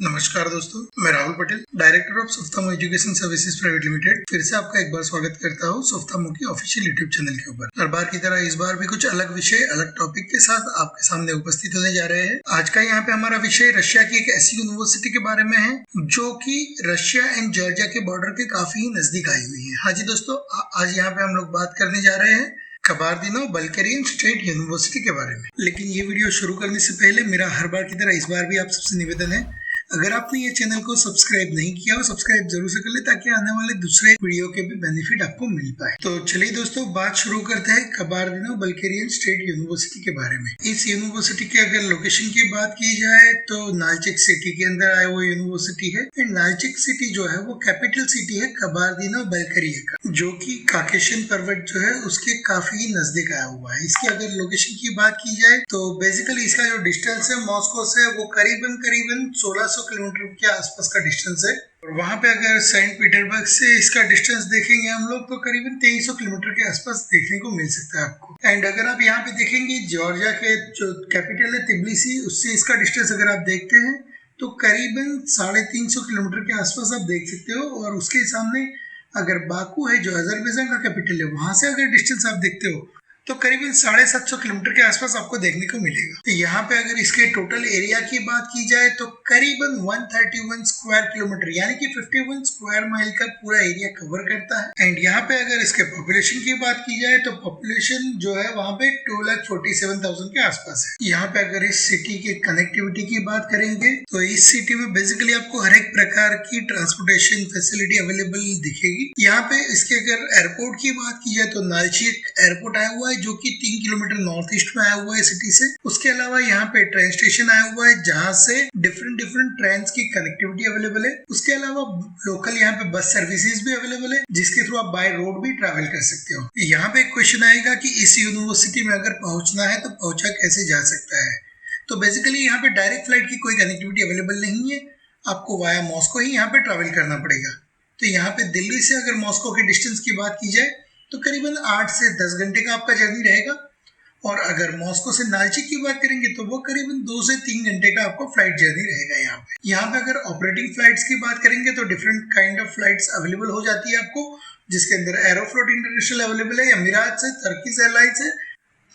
नमस्कार दोस्तों, मैं Rahul Patel, director of Softhamo education services private limited फिर से आपका एक बार स्वागत करता हूँ सोफ्थामो की ऑफिशियल यूट्यूब चैनल के ऊपर। हर बार की तरह इस बार भी कुछ अलग विषय, अलग टॉपिक के साथ आपके सामने उपस्थित होने जा रहे हैं। आज का यहाँ पे हमारा विषय रशिया की एक ऐसी यूनिवर्सिटी के बारे में है जो कि रशिया एंड जॉर्जिया के बॉर्डर के काफी ही नजदीक आई हुई है। हाँ जी दोस्तों, आज यहाँ पे हम लोग बात करने जा रहे हैं कबार्दिनो-बल्करियन स्टेट यूनिवर्सिटी के बारे में। लेकिन ये वीडियो शुरू करने से पहले मेरा हर बार की तरह इस बार भी आप सबसे निवेदन है, अगर आपने ये चैनल को सब्सक्राइब नहीं किया हो, सब्सक्राइब जरूर से कर ले ताकि आने वाले दूसरे वीडियो के भी बेनिफिट आपको मिल पाए। तो चलिए दोस्तों, बात शुरू करते हैं कबार्दिनो-बल्करियन स्टेट यूनिवर्सिटी के बारे में। इस यूनिवर्सिटी के अगर लोकेशन की बात की जाए तो नालचिक सिटी के अंदर आया हुआ यूनिवर्सिटी है। एंड नालचिक सिटी जो है वो कैपिटल सिटी है कबार्दिनो-बल्करिया का, जो कि काकेशियन पर्वत जो है उसके काफी नजदीक आया हुआ है। इसकी अगर लोकेशन की बात की जाए तो बेसिकली इसका जो डिस्टेंस है मॉस्को से वो करीबन 1600 किलोमीटर के आसपास का डिस्टेंस है। और वहां पे अगर सेंट पीटर्सबर्ग से इसका डिस्टेंस देखेंगे हम लोग तो करीबन 2300 किलोमीटर के आसपास देखने को मिल सकता है आपको। एंड अगर आप यहाँ पे देखेंगे जॉर्जिया के जो कैपिटल है तिबिलिसी, उससे इसका डिस्टेंस अगर आप देखते हैं तो करीबन 350 किलोमीटर के आसपास आप देख सकते हो। और उसके सामने अगर बाकू है जो अजरबैजान का कैपिटल है, वहां से अगर डिस्टेंस आप देखते हो तो करीबन 750 किलोमीटर के आसपास आपको देखने को मिलेगा। तो यहाँ पे अगर इसके टोटल एरिया की बात की जाए तो करीबन 131 स्क्वायर किलोमीटर यानी कि 51 स्क्वायर माइल का पूरा एरिया कवर करता है। एंड यहाँ पे अगर इसके पॉपुलेशन की बात की जाए तो पॉपुलेशन जो है वहाँ पे 2,47,000 के आसपास है। यहाँ पे अगर इस सिटी के कनेक्टिविटी की बात करेंगे तो इस सिटी में बेसिकली आपको हर एक प्रकार की ट्रांसपोर्टेशन फैसिलिटी अवेलेबल दिखेगी। यहाँ पे इसके अगर एयरपोर्ट की बात की जाए तो नालचिक एयरपोर्ट आया हुआ है जो कि 3 किलोमीटर नॉर्थ ईस्ट में आया हुआ है सिटी से। उसके अलावा यहाँ पे ट्रेन स्टेशन आया हुआ है जहाँ से डिफरेंट ट्रेन की कनेक्टिविटी अवेलेबल है। उसके अलावा लोकल यहाँ पे बस सर्विसेज भी अवेलेबल है जिसके थ्रू आप बाय रोड भी ट्रैवल कर सकते हो। यहाँ पे एक क्वेश्चन आएगा कि इस यूनिवर्सिटी में अगर पहुंचना है तो पहुंचा कैसे जा सकता है। तो बेसिकली यहाँ पे डायरेक्ट फ्लाइट की कोई कनेक्टिविटी अवेलेबल नहीं है, आपको वाया मॉस्को ही यहाँ पे ट्रैवल करना पड़ेगा। तो यहाँ पे दिल्ली से अगर मॉस्को के डिस्टेंस की बात की जाए तो करीबन 8 से 10 घंटे का आपका जर्नी रहेगा। और अगर मॉस्को से नालचिक की बात करेंगे तो वो करीबन 2 से 3 घंटे का आपको फ्लाइट जर्नी रहेगा। यहाँ पे अगर ऑपरेटिंग फ्लाइट्स की बात करेंगे तो different kind of flights available हो जाती है आपको, जिसके अंदर एरोफ्लोट इंटरनेशनल अवेलेबल है, एमिरेट्स है, टर्किश एयरलाइंस है,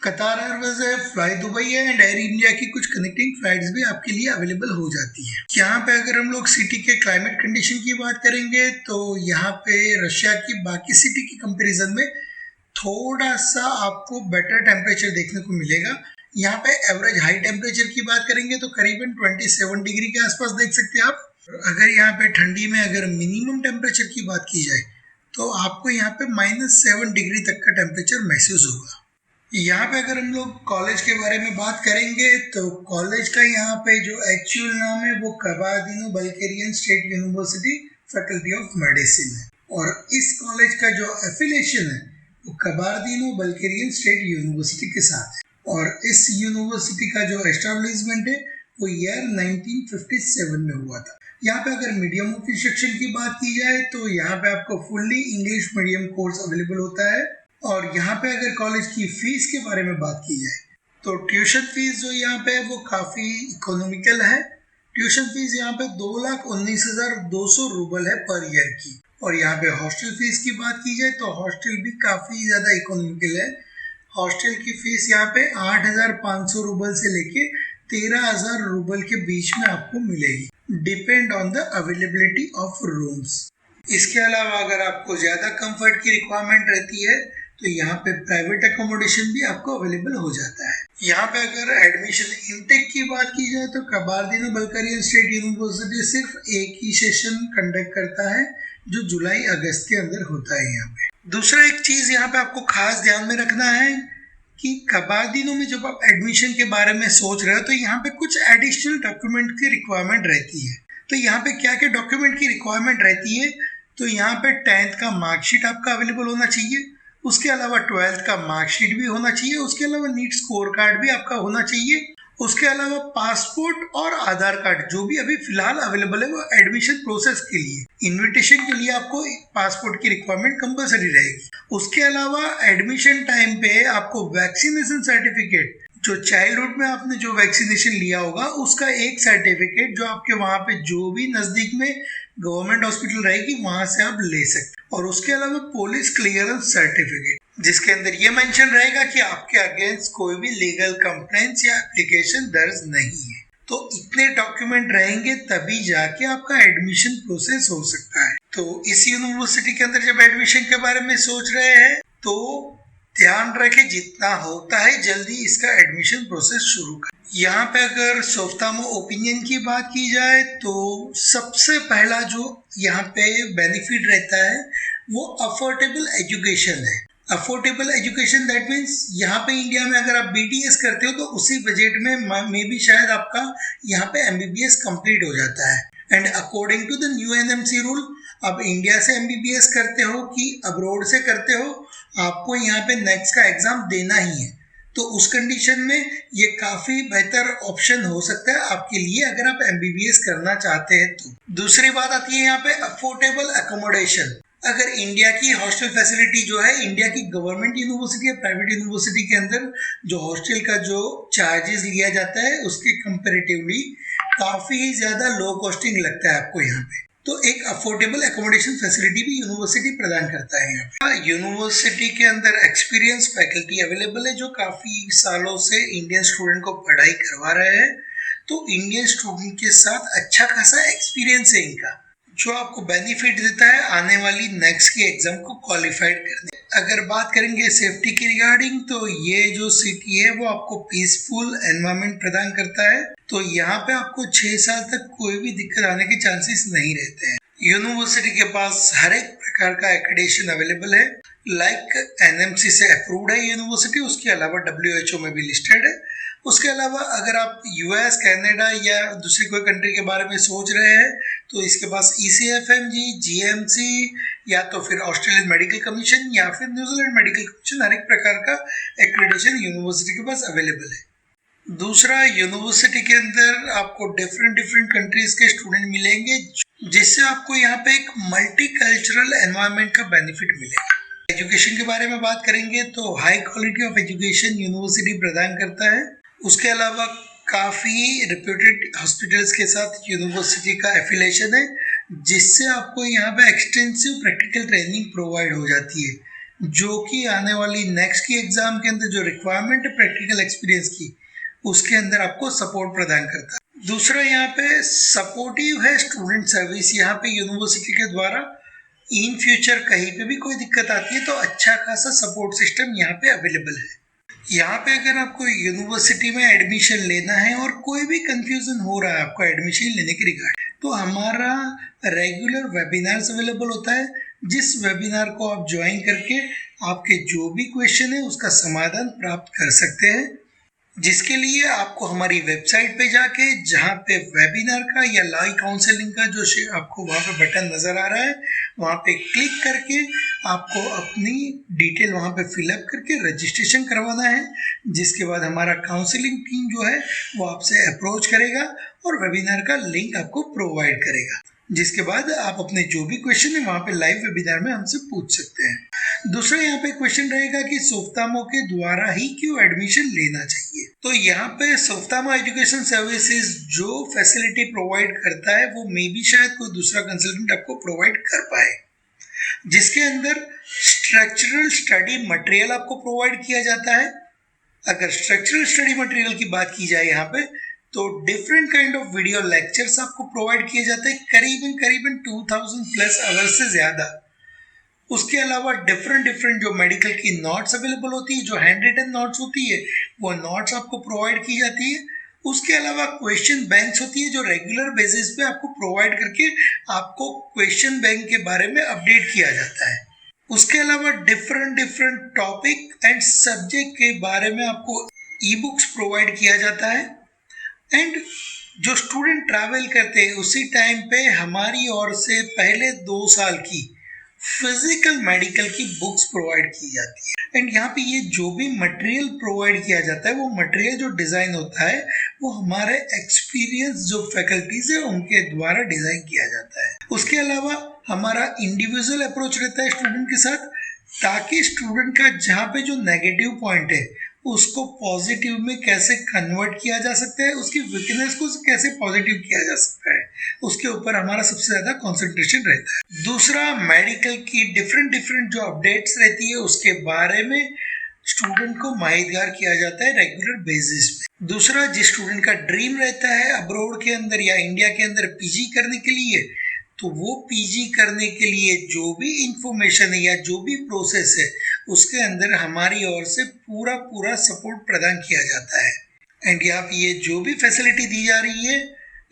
कतार एयरवेज है, फ्लाई दुबई है एंड एयर इंडिया की कुछ कनेक्टिंग फ्लाइट्स भी आपके लिए अवेलेबल हो जाती है। यहाँ पे अगर हम लोग सिटी के क्लाइमेट कंडीशन की बात करेंगे तो यहाँ पे रशिया की बाकी सिटी की कंपैरिजन में थोड़ा सा आपको बेटर टेम्परेचर देखने को मिलेगा। यहाँ पे एवरेज हाई टेम्परेचर की बात करेंगे तो करीबन 27 डिग्री के आसपास देख सकते हैं आप। अगर यहाँ पे ठंडी में अगर मिनिमम टेम्परेचर की बात की जाए तो आपको यहाँ पे -7 डिग्री तक का टेम्परेचर महसूस होगा। यहाँ पे अगर हम लोग कॉलेज के बारे में बात करेंगे तो कॉलेज का यहाँ पे जो एक्चुअल नाम है वो Kabardino Balkarian state university faculty of medicine है। और इस कॉलेज का जो एफिलिएशन है वो कबार्दिनो-बल्करियन स्टेट यूनिवर्सिटी के साथ है। और इस यूनिवर्सिटी का जो एस्टेब्लिशमेंट है वो ईयर 1957 में हुआ था। यहाँ पे अगर मीडियम ऑफ इंस्ट्रक्शन की बात की जाए तो यहाँ पे आपको fully English medium course available होता है। और यहाँ पे अगर कॉलेज की फीस के बारे में बात की जाए तो ट्यूशन फीस जो यहाँ पे है वो काफी इकोनॉमिकल है। ट्यूशन फीस यहाँ पे 2,19,200 रूबल है पर ईयर की। और यहाँ पे हॉस्टल फीस की बात की जाए तो हॉस्टल भी काफी ज्यादा इकोनॉमिकल है। हॉस्टल की फीस यहाँ पे 8,500 रूबल से लेके 13,000 रूबल के बीच में आपको मिलेगी, depend on the availability of rooms. इसके अलावा अगर आपको ज्यादा कंफर्ट की रिक्वायरमेंट रहती है तो यहाँ पे प्राइवेट अकोमोडेशन भी आपको अवेलेबल हो जाता है। यहाँ पे अगर एडमिशन इनटेक की बात की जाए तो कबार्दिनो-बल्करियन स्टेट यूनिवर्सिटी सिर्फ एक ही सेशन कंडक्ट करता है जो जुलाई अगस्त के अंदर होता है। यहाँ पे दूसरा एक चीज यहाँ पे आपको खास ध्यान में रखना है कि कबार्दिनो में जब आप एडमिशन के बारे में सोच रहे हो तो यहाँ पे कुछ एडिशनल डॉक्यूमेंट की रिक्वायरमेंट रहती है। तो यहाँ पे क्या क्या डॉक्यूमेंट की रिक्वायरमेंट रहती है तो यहाँ पे 10th का मार्कशीट आपका अवेलेबल होना चाहिए, उसके अलावा 12th का मार्कशीट भी होना चाहिए, उसके अलावा नीट स्कोर कार्ड भी आपका होना चाहिए, उसके अलावा पासपोर्ट और आधार कार्ड जो भी अभी फिलहाल अवेलेबल है वो एडमिशन प्रोसेस के लिए, इनविटेशन के लिए आपको पासपोर्ट की रिक्वायरमेंट कंपलसरी रहेगी। उसके अलावा एडमिशन टाइम पे आपको वैक्सीनेशन सर्टिफिकेट जो चाइल्डहुड में आपने जो वैक्सीनेशन लिया होगा उसका एक सर्टिफिकेट जो आपके वहाँ पे जो भी नज़दीक में गवर्नमेंट हॉस्पिटल रहेगी वहाँ से आप ले सकते हैं। और उसके अलावा पुलिस क्लियरेंस सर्टिफिकेट जिसके अंदर ये मेंशन रहेगा कि आपके अगेंस्ट कोई भी लीगल कंप्लेंट्स या एप्लीकेशन दर्ज नहीं है। तो इतने डॉक्यूमेंट रहेंगे तभी जाके आपका एडमिशन प्रोसेस हो सकता है। तो इस यूनिवर्सिटी के अंदर जब एडमिशन के बारे में सोच रहे हैं तो ध्यान रखें जितना होता है जल्दी इसका एडमिशन प्रोसेस शुरू कर। यहाँ पे अगर सोफ्थामो ओपिनियन की बात की जाए तो सबसे पहला जो यहाँ पे बेनिफिट रहता है वो अफोर्डेबल एजुकेशन है। अफोर्डेबल एजुकेशन दैट मीन्स यहाँ पे इंडिया में अगर आप बीटीएस करते हो तो उसी बजट में मे बी शायद आपका यहाँ पे एमबीबीएस कंप्लीट हो जाता है। And according to the new NMC rule अब इंडिया से एमबीबीएस करते हो कि अब्रॉड से करते हो आपको यहाँ पे नेक्स्ट का एग्जाम देना ही है। तो उस कंडीशन में ये काफी बेहतर ऑप्शन हो सकता है आपके लिए अगर आप एमबीबीएस करना चाहते हैं तो। दूसरी बात आती है यहाँ पे अफोर्डेबल अकोमोडेशन। अगर इंडिया की हॉस्टल फैसिलिटी जो है इंडिया की गवर्नमेंट यूनिवर्सिटी या प्राइवेट यूनिवर्सिटी के अंदर जो हॉस्टल का जो चार्जेस लिया जाता है उसके कंपेरेटिवली काफी ज्यादा लो कॉस्टिंग लगता है आपको यहाँ पे। तो एक अफोर्डेबल एकोमोडेशन फैसिलिटी भी यूनिवर्सिटी प्रदान करता है। यहाँ पे यूनिवर्सिटी के अंदर एक्सपीरियंस फैकल्टी अवेलेबल है जो काफी सालों से इंडियन स्टूडेंट को पढ़ाई करवा रहे हैं। तो इंडियन स्टूडेंट के साथ अच्छा खासा एक्सपीरियंस है इनका जो आपको बेनिफिट देता है आने वाली नेक्स्ट की एग्जाम को क्वालिफाइड करने। अगर बात करेंगे सेफ्टी की रिगार्डिंग तो ये जो सिटी है वो आपको पीसफुल एनवायरनमेंट प्रदान करता है। तो यहाँ पे आपको 6 साल तक कोई भी दिक्कत आने के चांसेस नहीं रहते हैं। यूनिवर्सिटी के पास हर एक प्रकार का एक्रेडिटेशन अवेलेबल है। लाइक एनएमसी से अप्रूव्ड है यूनिवर्सिटी, उसके अलावा WHO में भी लिस्टेड है। उसके अलावा अगर आप यूएस, कनाडा या दूसरी कोई कंट्री के बारे में सोच रहे हैं तो इसके पास ECFMG, GMC या तो फिर ऑस्ट्रेलियन मेडिकल कमीशन या फिर न्यूजीलैंड मेडिकल कमीशन, हर एक प्रकार का एक्रेडिटेशन यूनिवर्सिटी के पास अवेलेबल है। दूसरा, यूनिवर्सिटी के अंदर आपको डिफरेंट कंट्रीज के स्टूडेंट मिलेंगे जिससे आपको यहाँ पे एक मल्टी कल्चरल एनवायरनमेंट का बेनिफिट मिलेगा। एजुकेशन के बारे में बात करेंगे तो high quality of education university प्रदान करता है। उसके अलावा काफ़ी रिप्यूटेड हॉस्पिटल्स के साथ यूनिवर्सिटी का एफिलिएशन है जिससे आपको यहाँ पे एक्सटेंसिव प्रैक्टिकल ट्रेनिंग प्रोवाइड हो जाती है जो कि आने वाली नेक्स्ट की एग्जाम के अंदर जो रिक्वायरमेंट है प्रैक्टिकल एक्सपीरियंस की उसके अंदर आपको सपोर्ट प्रदान करता है। दूसरा, यहाँ पे सपोर्टिव है स्टूडेंट सर्विस। यहाँ पे यूनिवर्सिटी के द्वारा इन फ्यूचर कहीं पे भी कोई दिक्कत आती है तो अच्छा खासा सपोर्ट सिस्टम यहाँ पे अवेलेबल है। यहाँ पे अगर आपको यूनिवर्सिटी में एडमिशन लेना है और कोई भी कंफ्यूजन हो रहा है आपको एडमिशन लेने के रिगार्ड तो हमारा रेगुलर वेबिनार्स अवेलेबल होता है जिस वेबिनार को आप ज्वाइन करके आपके जो भी क्वेश्चन है उसका समाधान प्राप्त कर सकते हैं। जिसके लिए आपको हमारी वेबसाइट पे जाके जहाँ पे वेबिनार का या लाइव काउंसलिंग का जो आपको वहाँ पे बटन नज़र आ रहा है वहाँ पे क्लिक करके आपको अपनी डिटेल वहाँ पे फिलअप करके रजिस्ट्रेशन करवाना है। जिसके बाद हमारा काउंसलिंग टीम जो है वो आपसे अप्रोच करेगा और वेबिनार का लिंक आपको प्रोवाइड करेगा। जिसके बाद आप अपने जो भी क्वेश्चन है वहाँ पे लाइव वेबिनार में हमसे पूछ सकते हैं। दूसरा, यहाँ पे क्वेश्चन रहेगा कि सोफ्थामो के द्वारा ही क्यों एडमिशन लेना चाहिए। तो यहाँ पे सोफ्थामो एजुकेशन सर्विसेज जो फैसिलिटी प्रोवाइड करता है वो मे बी शायद कोई दूसरा कंसल्टेंट आपको प्रोवाइड कर पाए, जिसके अंदर स्ट्रक्चरल स्टडी मटेरियल आपको प्रोवाइड किया जाता है। अगर स्ट्रक्चरल स्टडी मटेरियल की बात की जाए यहाँ पे तो different kind of video lectures आपको प्रोवाइड किए जाते हैं करीबन 2000 प्लस आवर्स से ज़्यादा। उसके अलावा डिफरेंट जो मेडिकल की नोट्स अवेलेबल होती है, जो हैंड रिटन नोट्स होती है वो नोट्स आपको प्रोवाइड की जाती है। उसके अलावा क्वेश्चन बैंक्स होती है जो रेगुलर बेसिस पे आपको प्रोवाइड करके आपको क्वेश्चन बैंक के बारे में अपडेट किया जाता है। उसके अलावा डिफरेंट टॉपिक एंड सब्जेक्ट के बारे में आपको ई बुक्स प्रोवाइड किया जाता है। एंड जो स्टूडेंट ट्रैवल करते हैं उसी टाइम पे हमारी ओर से पहले 2 साल की फिजिकल मेडिकल की बुक्स प्रोवाइड की जाती है। एंड यहाँ पे ये जो भी मटेरियल प्रोवाइड किया जाता है वो मटेरियल जो डिज़ाइन होता है वो हमारे एक्सपीरियंस जो फैकल्टीज है उनके द्वारा डिज़ाइन किया जाता है। उसके अलावा हमारा इंडिविजुअल अप्रोच रहता है स्टूडेंट के साथ ताकि स्टूडेंट का जहाँ पे जो नेगेटिव पॉइंट है उसको पॉजिटिव में कैसे कन्वर्ट किया जा सकता है, उसकी वीकनेस को कैसे पॉजिटिव किया जा सकता है, उसके ऊपर हमारा सबसे ज्यादा कंसंट्रेशन रहता है। दूसरा, मेडिकल की डिफरेंट डिफरेंट जो अपडेट्स रहती है उसके बारे में स्टूडेंट को माहितगार किया जाता है रेगुलर बेसिस पे। दूसरा, जिस स्टूडेंट का ड्रीम रहता है अब्रोड के अंदर या इंडिया के अंदर पीजी करने के लिए, तो वो पीजी करने के लिए जो भी इंफॉर्मेशन है या जो भी प्रोसेस है उसके अंदर हमारी ओर से पूरा पूरा सपोर्ट प्रदान किया जाता है। एंड यहाँ पे ये जो भी फैसिलिटी दी जा रही है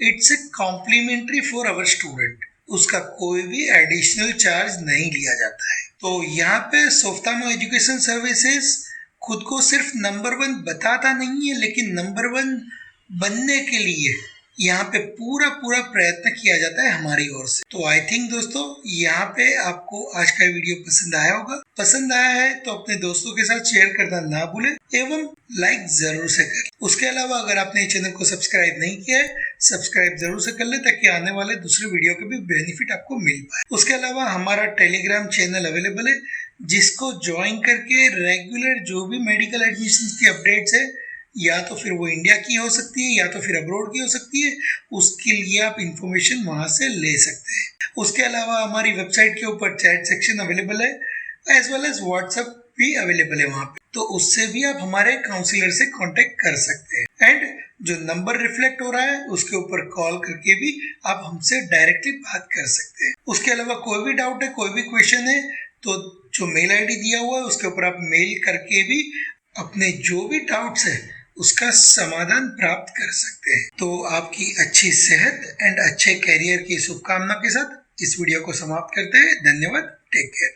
it's a complimentary for our student, उसका कोई भी एडिशनल चार्ज नहीं लिया जाता है। तो यहाँ पे सोफ्थामो एजुकेशन सर्विसेज खुद को सिर्फ नंबर 1 बताता नहीं है, लेकिन नंबर 1 बनने के लिए यहाँ पे पूरा पूरा प्रयत्न किया जाता है हमारी ओर से। तो आई थिंक दोस्तों यहाँ पे आपको आज का वीडियो पसंद आया होगा। पसंद आया है तो अपने दोस्तों के साथ शेयर करना ना भूले एवं लाइक जरूर से करें। उसके अलावा अगर आपने चैनल को सब्सक्राइब नहीं किया है, सब्सक्राइब जरूर से कर ले ताकि आने वाले दूसरे वीडियो के भी बेनिफिट आपको मिल पाए। उसके अलावा हमारा टेलीग्राम चैनल अवेलेबल है, जिसको ज्वाइन करके रेगुलर जो भी मेडिकल एडमिशन की अपडेट्स है, या तो फिर वो इंडिया की हो सकती है या तो फिर अब्रोड की हो सकती है, उसके लिए आप इंफॉर्मेशन वहां से ले सकते हैं। उसके अलावा हमारी वेबसाइट के ऊपर चैट सेक्शन अवेलेबल है, एज वेल एज व्हाट्सएप भी अवेलेबल है वहां पे, तो उससे भी आप हमारे काउंसलर से कांटेक्ट कर सकते हैं। एंड जो नंबर रिफ्लेक्ट हो रहा है उसके ऊपर कॉल करके भी आप हमसे डायरेक्टली बात कर सकते हैं। उसके अलावा कोई भी डाउट है, कोई भी क्वेश्चन है, तो जो मेल आईडी दिया हुआ है उसके ऊपर आप मेल करके भी अपने जो भी डाउट्स है उसका समाधान प्राप्त कर सकते हैं। तो आपकी अच्छी सेहत एंड अच्छे करियर की शुभकामना के साथ इस वीडियो को समाप्त करते हैं। धन्यवाद, टेक केयर।